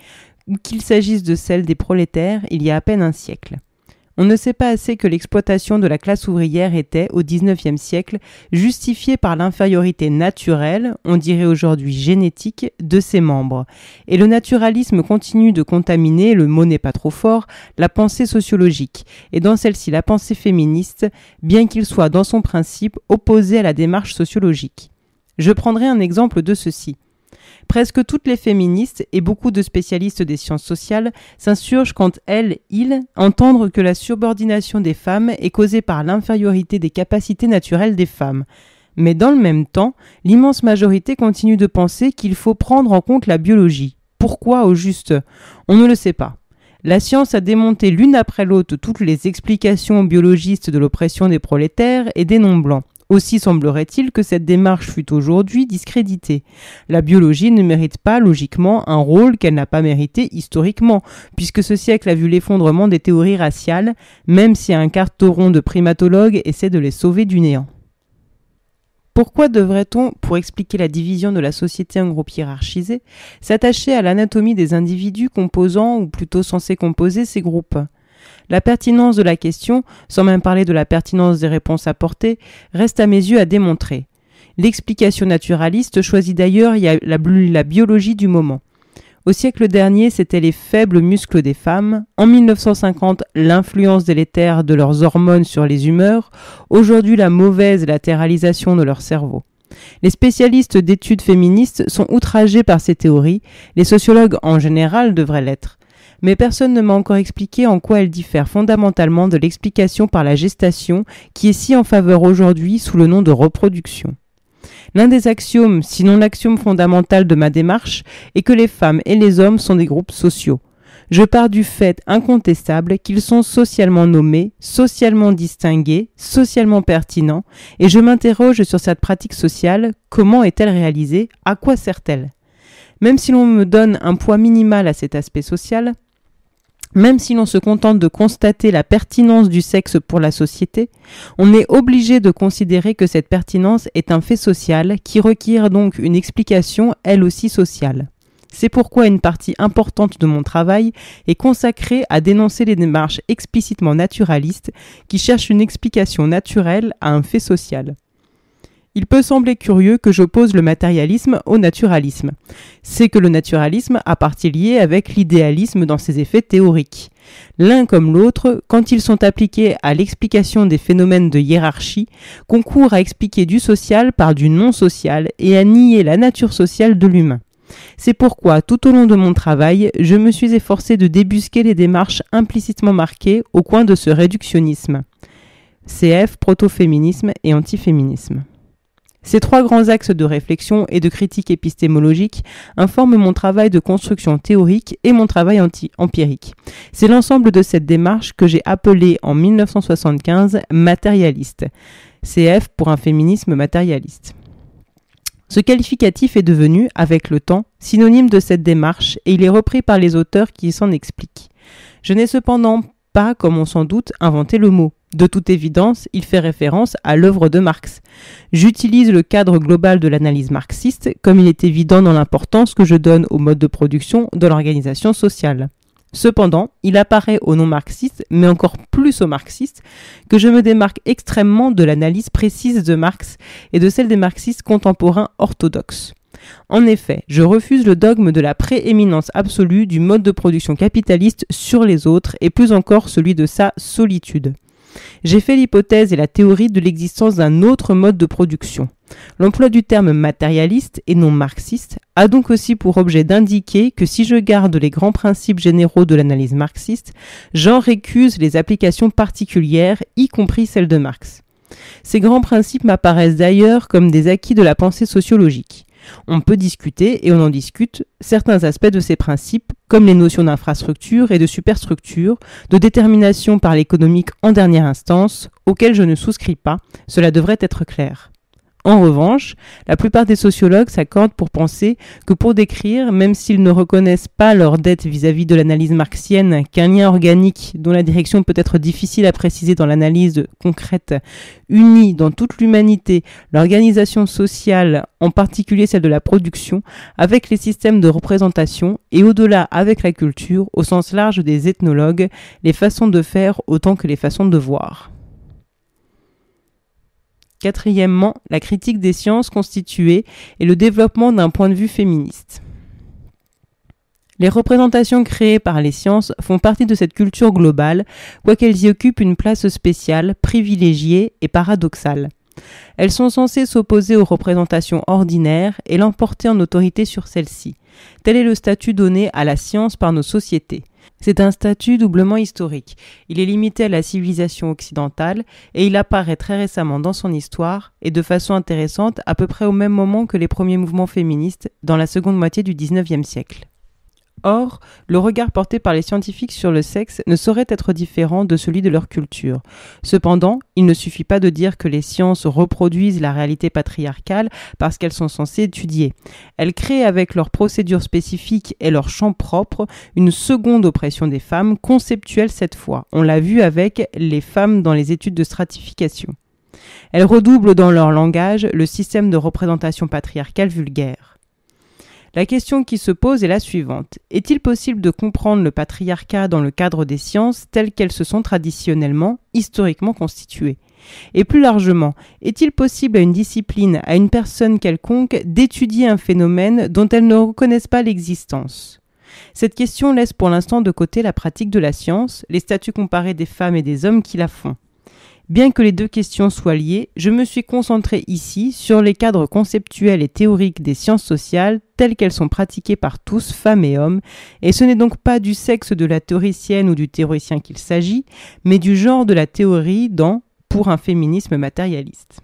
Speaker 1: ou qu'il s'agisse de celle des prolétaires il y a à peine un siècle. On ne sait pas assez que l'exploitation de la classe ouvrière était, au XIXe siècle, justifiée par l'infériorité naturelle, on dirait aujourd'hui génétique, de ses membres. Et le naturalisme continue de contaminer, le mot n'est pas trop fort, la pensée sociologique, et dans celle-ci la pensée féministe, bien qu'il soit dans son principe opposé à la démarche sociologique. Je prendrai un exemple de ceci. Presque toutes les féministes et beaucoup de spécialistes des sciences sociales s'insurgent quand ils entendent que la subordination des femmes est causée par l'infériorité des capacités naturelles des femmes. Mais dans le même temps, l'immense majorité continue de penser qu'il faut prendre en compte la biologie. Pourquoi au juste ? On ne le sait pas. La science a démonté l'une après l'autre toutes les explications biologistes de l'oppression des prolétaires et des non-blancs. Aussi semblerait-il que cette démarche fût aujourd'hui discréditée. La biologie ne mérite pas logiquement un rôle qu'elle n'a pas mérité historiquement, puisque ce siècle a vu l'effondrement des théories raciales, même si un carteron de primatologues essaie de les sauver du néant. Pourquoi devrait-on, pour expliquer la division de la société en groupes hiérarchisés, s'attacher à l'anatomie des individus composant, ou plutôt censés composer, ces groupes ? La pertinence de la question, sans même parler de la pertinence des réponses apportées, reste à mes yeux à démontrer. L'explication naturaliste choisit d'ailleurs la biologie du moment. Au siècle dernier, c'étaient les faibles muscles des femmes. En 1950, l'influence délétère de leurs hormones sur les humeurs. Aujourd'hui, la mauvaise latéralisation de leur cerveau. Les spécialistes d'études féministes sont outragés par ces théories. Les sociologues en général devraient l'être. mais personne ne m'a encore expliqué en quoi elle diffère fondamentalement de l'explication par la gestation qui est si en faveur aujourd'hui sous le nom de reproduction. L'un des axiomes, sinon l'axiome fondamental de ma démarche, est que les femmes et les hommes sont des groupes sociaux. Je pars du fait incontestable qu'ils sont socialement nommés, socialement distingués, socialement pertinents, et je m'interroge sur cette pratique sociale, comment est-elle réalisée, à quoi sert-elle ? Même si l'on me donne un poids minimal à cet aspect social, même si l'on se contente de constater la pertinence du sexe pour la société, on est obligé de considérer que cette pertinence est un fait social qui requiert donc une explication, elle aussi sociale. C'est pourquoi une partie importante de mon travail est consacrée à dénoncer les démarches explicitement naturalistes qui cherchent une explication naturelle à un fait social. Il peut sembler curieux que j'oppose le matérialisme au naturalisme. C'est que le naturalisme a partie liée avec l'idéalisme dans ses effets théoriques. L'un comme l'autre, quand ils sont appliqués à l'explication des phénomènes de hiérarchie, concourent à expliquer du social par du non-social et à nier la nature sociale de l'humain. C'est pourquoi, tout au long de mon travail, je me suis efforcé de débusquer les démarches implicitement marquées au coin de ce réductionnisme. CF, proto-féminisme et antiféminisme. Ces trois grands axes de réflexion et de critique épistémologique informent mon travail de construction théorique et mon travail empirique. C'est l'ensemble de cette démarche que j'ai appelée en 1975 matérialiste. CF pour un féminisme matérialiste. Ce qualificatif est devenu, avec le temps, synonyme de cette démarche et il est repris par les auteurs qui s'en expliquent. Je n'ai cependant pas, comme on s'en doute, inventé le mot. De toute évidence, il fait référence à l'œuvre de Marx. J'utilise le cadre global de l'analyse marxiste, comme il est évident dans l'importance que je donne au mode de production de l'organisation sociale. Cependant, il apparaît aux non-marxistes, mais encore plus aux marxistes, que je me démarque extrêmement de l'analyse précise de Marx et de celle des marxistes contemporains orthodoxes. En effet, je refuse le dogme de la prééminence absolue du mode de production capitaliste sur les autres et plus encore celui de sa solitude. J'ai fait l'hypothèse et la théorie de l'existence d'un autre mode de production. L'emploi du terme matérialiste et non marxiste a donc aussi pour objet d'indiquer que si je garde les grands principes généraux de l'analyse marxiste, j'en récuse les applications particulières, y compris celles de Marx. Ces grands principes m'apparaissent d'ailleurs comme des acquis de la pensée sociologique. On peut discuter, et on en discute, certains aspects de ces principes, comme les notions d'infrastructure et de superstructure, de détermination par l'économique en dernière instance, auxquels je ne souscris pas, cela devrait être clair. En revanche, la plupart des sociologues s'accordent pour penser que pour décrire, même s'ils ne reconnaissent pas leur dette vis-à-vis de l'analyse marxienne, qu'un lien organique dont la direction peut être difficile à préciser dans l'analyse concrète, unit dans toute l'humanité l'organisation sociale, en particulier celle de la production, avec les systèmes de représentation et au-delà avec la culture, au sens large des ethnologues, les façons de faire autant que les façons de voir. Quatrièmement, la critique des sciences constituées et le développement d'un point de vue féministe. Les représentations créées par les sciences font partie de cette culture globale, quoiqu'elles y occupent une place spéciale, privilégiée et paradoxale. Elles sont censées s'opposer aux représentations ordinaires et l'emporter en autorité sur celles-ci. Tel est le statut donné à la science par nos sociétés. C'est un statut doublement historique. Il est limité à la civilisation occidentale et il apparaît très récemment dans son histoire et de façon intéressante à peu près au même moment que les premiers mouvements féministes dans la seconde moitié du XIXe siècle. Or, le regard porté par les scientifiques sur le sexe ne saurait être différent de celui de leur culture. Cependant, il ne suffit pas de dire que les sciences reproduisent la réalité patriarcale parce qu'elles sont censées étudier. Elles créent avec leurs procédures spécifiques et leur champ propre une seconde oppression des femmes, conceptuelle cette fois. On l'a vu avec les femmes dans les études de stratification. Elles redoublent dans leur langage le système de représentation patriarcale vulgaire. La question qui se pose est la suivante. Est-il possible de comprendre le patriarcat dans le cadre des sciences telles qu'elles se sont traditionnellement, historiquement constituées ? Et plus largement, est-il possible à une discipline, à une personne quelconque, d'étudier un phénomène dont elles ne reconnaissent pas l'existence ? Cette question laisse pour l'instant de côté la pratique de la science, les statuts comparés des femmes et des hommes qui la font. Bien que les deux questions soient liées, je me suis concentré ici sur les cadres conceptuels et théoriques des sciences sociales telles qu'elles sont pratiquées par tous, femmes et hommes, et ce n'est donc pas du sexe de la théoricienne ou du théoricien qu'il s'agit, mais du genre de la théorie dans « Pour un féminisme matérialiste ».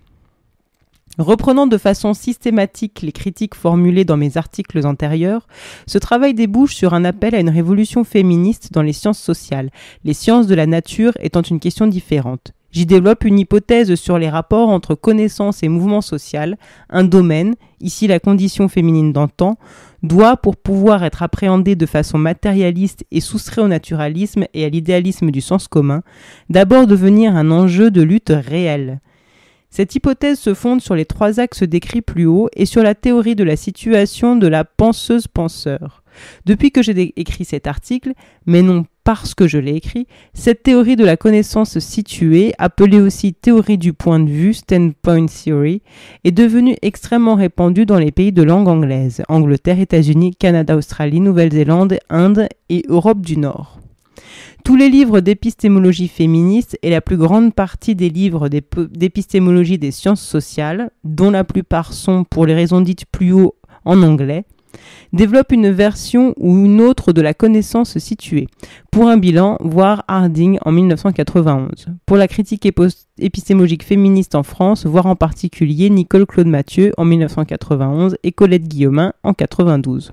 Speaker 1: Reprenant de façon systématique les critiques formulées dans mes articles antérieurs, ce travail débouche sur un appel à une révolution féministe dans les sciences sociales, les sciences de la nature étant une question différente. J'y développe une hypothèse sur les rapports entre connaissance et mouvement social, un domaine, ici la condition féminine d'antan, doit, pour pouvoir être appréhendé de façon matérialiste et soustrait au naturalisme et à l'idéalisme du sens commun, d'abord devenir un enjeu de lutte réelle. Cette hypothèse se fonde sur les trois axes décrits plus haut et sur la théorie de la situation de la penseuse-penseur. Depuis que j'ai écrit cet article, mais non parce que je l'ai écrit, cette théorie de la connaissance située, appelée aussi théorie du point de vue, standpoint theory, est devenue extrêmement répandue dans les pays de langue anglaise, Angleterre, États-Unis, Canada, Australie, Nouvelle-Zélande, Inde et Europe du Nord. Tous les livres d'épistémologie féministe et la plus grande partie des livres d'épistémologie des sciences sociales, dont la plupart sont, pour les raisons dites plus haut, en anglais, développent une version ou une autre de la connaissance située. Pour un bilan, voir Harding en 1991. Pour la critique épistémologique féministe en France, voir en particulier Nicole Claude Mathieu en 1991 et Colette Guillaumin en 1992.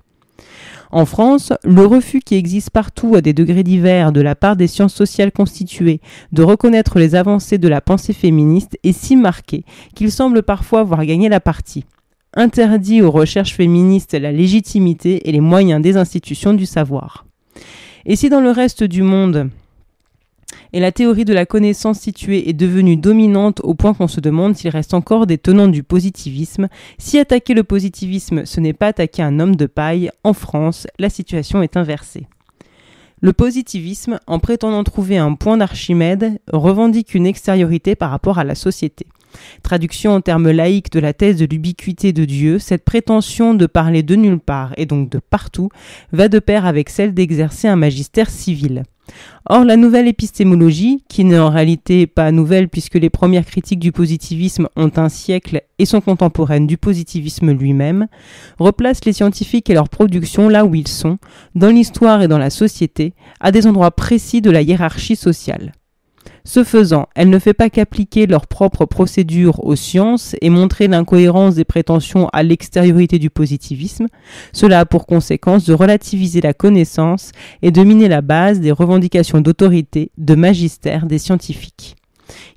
Speaker 1: En France, le refus qui existe partout à des degrés divers de la part des sciences sociales constituées de reconnaître les avancées de la pensée féministe est si marqué qu'il semble parfois avoir gagné la partie. Interdit aux recherches féministes la légitimité et les moyens des institutions du savoir. Et si dans le reste du monde, et la théorie de la connaissance située est devenue dominante au point qu'on se demande s'il reste encore des tenants du positivisme, si attaquer le positivisme ce n'est pas attaquer un homme de paille, en France, la situation est inversée. Le positivisme, en prétendant trouver un point d'Archimède, revendique une extériorité par rapport à la société. Traduction en termes laïques de la thèse de l'ubiquité de Dieu, cette prétention de parler de nulle part et donc de partout va de pair avec celle d'exercer un magistère civil. Or, la nouvelle épistémologie, qui n'est en réalité pas nouvelle puisque les premières critiques du positivisme ont un siècle et sont contemporaines du positivisme lui-même, replace les scientifiques et leur production là où ils sont, dans l'histoire et dans la société, à des endroits précis de la hiérarchie sociale. Ce faisant, elle ne fait pas qu'appliquer leurs propres procédures aux sciences et montrer l'incohérence des prétentions à l'extériorité du positivisme. Cela a pour conséquence de relativiser la connaissance et de miner la base des revendications d'autorité, de magistère des scientifiques.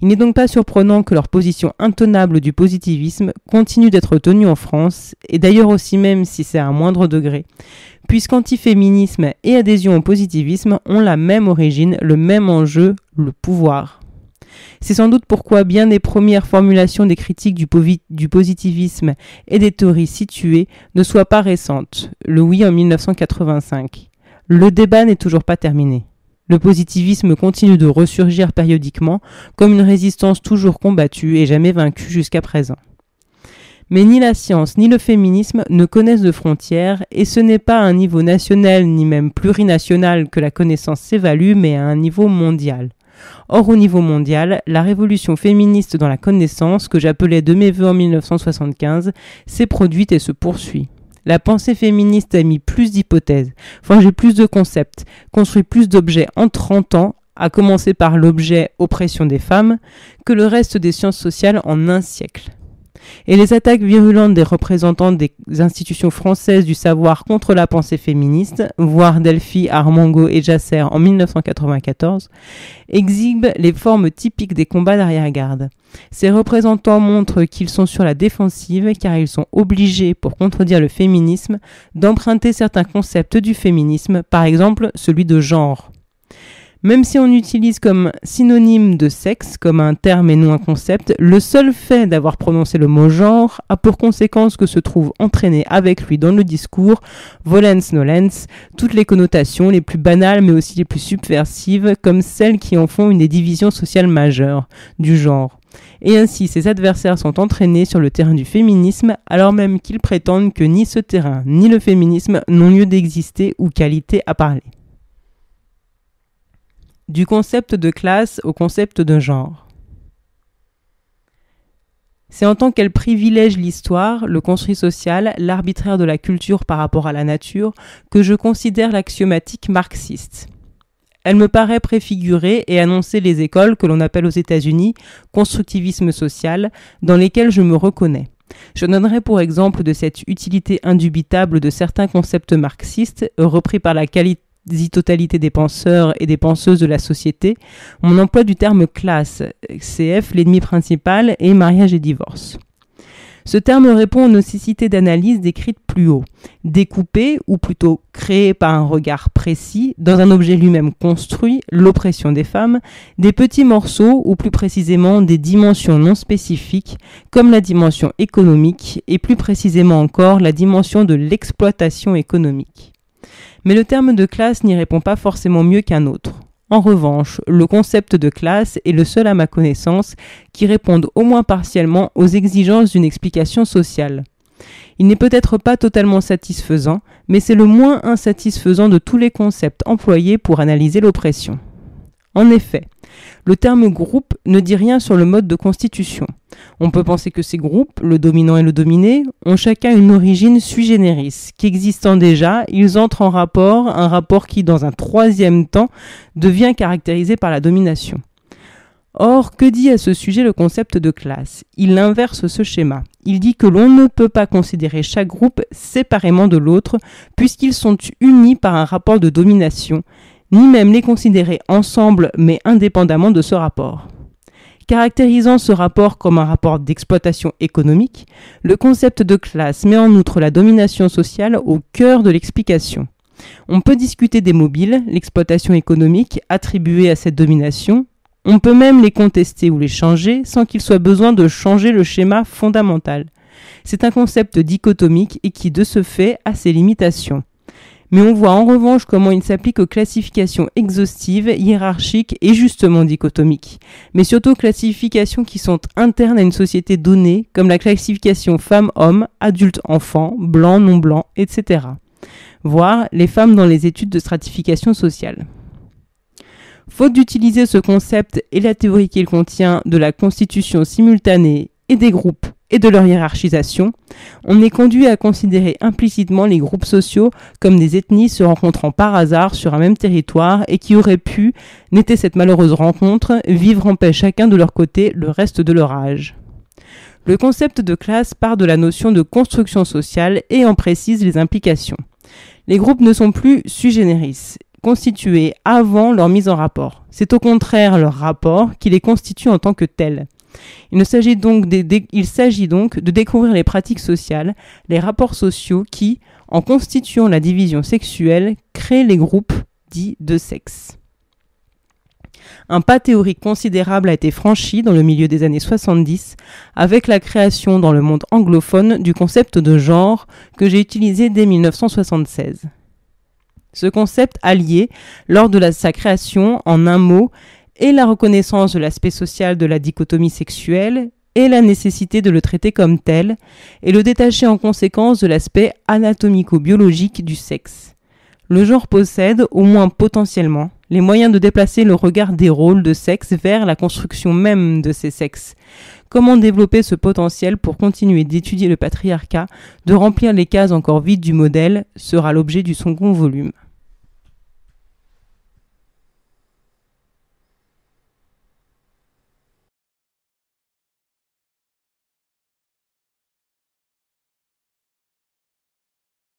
Speaker 1: Il n'est donc pas surprenant que leur position intenable du positivisme continue d'être tenue en France, et d'ailleurs aussi même si c'est à un moindre degré, puisqu'antiféminisme et adhésion au positivisme ont la même origine, le même enjeu, le pouvoir. C'est sans doute pourquoi bien des premières formulations des critiques du positivisme et des théories situées ne soient pas récentes, le oui en 1985. Le débat n'est toujours pas terminé. Le positivisme continue de ressurgir périodiquement comme une résistance toujours combattue et jamais vaincue jusqu'à présent. Mais ni la science ni le féminisme ne connaissent de frontières et ce n'est pas à un niveau national ni même plurinational que la connaissance s'évalue mais à un niveau mondial. Or au niveau mondial, la révolution féministe dans la connaissance que j'appelais de mes vœux en 1975 s'est produite et se poursuit. La pensée féministe a mis plus d'hypothèses, forgé plus de concepts, construit plus d'objets en 30 ans, à commencer par l'objet oppression des femmes, que le reste des sciences sociales en un siècle. Et les attaques virulentes des représentants des institutions françaises du savoir contre la pensée féministe, voire Delphi, Armango et Jasser en 1994, exhibent les formes typiques des combats d'arrière-garde. Ces représentants montrent qu'ils sont sur la défensive car ils sont obligés, pour contredire le féminisme, d'emprunter certains concepts du féminisme, par exemple celui de genre. Même si on utilise comme synonyme de sexe, comme un terme et non un concept, le seul fait d'avoir prononcé le mot genre a pour conséquence que se trouvent entraînées avec lui dans le discours, volens nolens, toutes les connotations les plus banales mais aussi les plus subversives, comme celles qui en font une des divisions sociales majeures, du genre. Et ainsi, ses adversaires sont entraînés sur le terrain du féminisme, alors même qu'ils prétendent que ni ce terrain ni le féminisme n'ont lieu d'exister ou qualité à parler. Du concept de classe au concept de genre. C'est en tant qu'elle privilège l'histoire, le construit social, l'arbitraire de la culture par rapport à la nature, que je considère l'axiomatique marxiste. Elle me paraît préfigurer et annoncer les écoles que l'on appelle aux États-Unis constructivisme social, dans lesquelles je me reconnais. Je donnerai pour exemple de cette utilité indubitable de certains concepts marxistes, repris par la quasi-totalité des penseurs et des penseuses de la société, mon emploi du terme classe, CF l'ennemi principal et mariage et divorce. Ce terme répond aux nécessités d'analyse décrites plus haut, découpées ou plutôt créées par un regard précis dans un objet lui-même construit, l'oppression des femmes, des petits morceaux ou plus précisément des dimensions non spécifiques comme la dimension économique et plus précisément encore la dimension de l'exploitation économique. Mais le terme de classe n'y répond pas forcément mieux qu'un autre. En revanche, le concept de classe est le seul à ma connaissance qui réponde au moins partiellement aux exigences d'une explication sociale. Il n'est peut-être pas totalement satisfaisant, mais c'est le moins insatisfaisant de tous les concepts employés pour analyser l'oppression. En effet, le terme groupe ne dit rien sur le mode de constitution. On peut penser que ces groupes, le dominant et le dominé, ont chacun une origine sui generis, qu'existant déjà, ils entrent en rapport, un rapport qui, dans un troisième temps, devient caractérisé par la domination. Or, que dit à ce sujet le concept de classe ? Il inverse ce schéma. Il dit que l'on ne peut pas considérer chaque groupe séparément de l'autre, puisqu'ils sont unis par un rapport de domination, ni même les considérer ensemble mais indépendamment de ce rapport. Caractérisant ce rapport comme un rapport d'exploitation économique, le concept de classe met en outre la domination sociale au cœur de l'explication. On peut discuter des mobiles, l'exploitation économique attribuée à cette domination, on peut même les contester ou les changer sans qu'il soit besoin de changer le schéma fondamental. C'est un concept dichotomique et qui de ce fait a ses limitations. Mais on voit en revanche comment il s'applique aux classifications exhaustives, hiérarchiques et justement dichotomiques, mais surtout aux classifications qui sont internes à une société donnée, comme la classification femmes-hommes, adultes-enfants, blancs, non-blancs, etc. Voire les femmes dans les études de stratification sociale. Faute d'utiliser ce concept et la théorie qu'il contient de la constitution simultanée et des groupes et de leur hiérarchisation, on est conduit à considérer implicitement les groupes sociaux comme des ethnies se rencontrant par hasard sur un même territoire et qui auraient pu, n'était cette malheureuse rencontre, vivre en paix chacun de leur côté le reste de leur âge. Le concept de classe part de la notion de construction sociale et en précise les implications. Les groupes ne sont plus sui generis, constitués avant leur mise en rapport. C'est au contraire leur rapport qui les constitue en tant que tels. Il s'agit donc de découvrir les pratiques sociales, les rapports sociaux qui, en constituant la division sexuelle, créent les groupes dits de sexe. Un pas théorique considérable a été franchi dans le milieu des années 70 avec la création dans le monde anglophone du concept de genre que j'ai utilisé dès 1976. Ce concept alliait, lors de sa création, en un mot, et la reconnaissance de l'aspect social de la dichotomie sexuelle et la nécessité de le traiter comme tel, et le détacher en conséquence de l'aspect anatomico-biologique du sexe. Le genre possède, au moins potentiellement, les moyens de déplacer le regard des rôles de sexe vers la construction même de ces sexes. Comment développer ce potentiel pour continuer d'étudier le patriarcat, de remplir les cases encore vides du modèle, sera l'objet du second volume.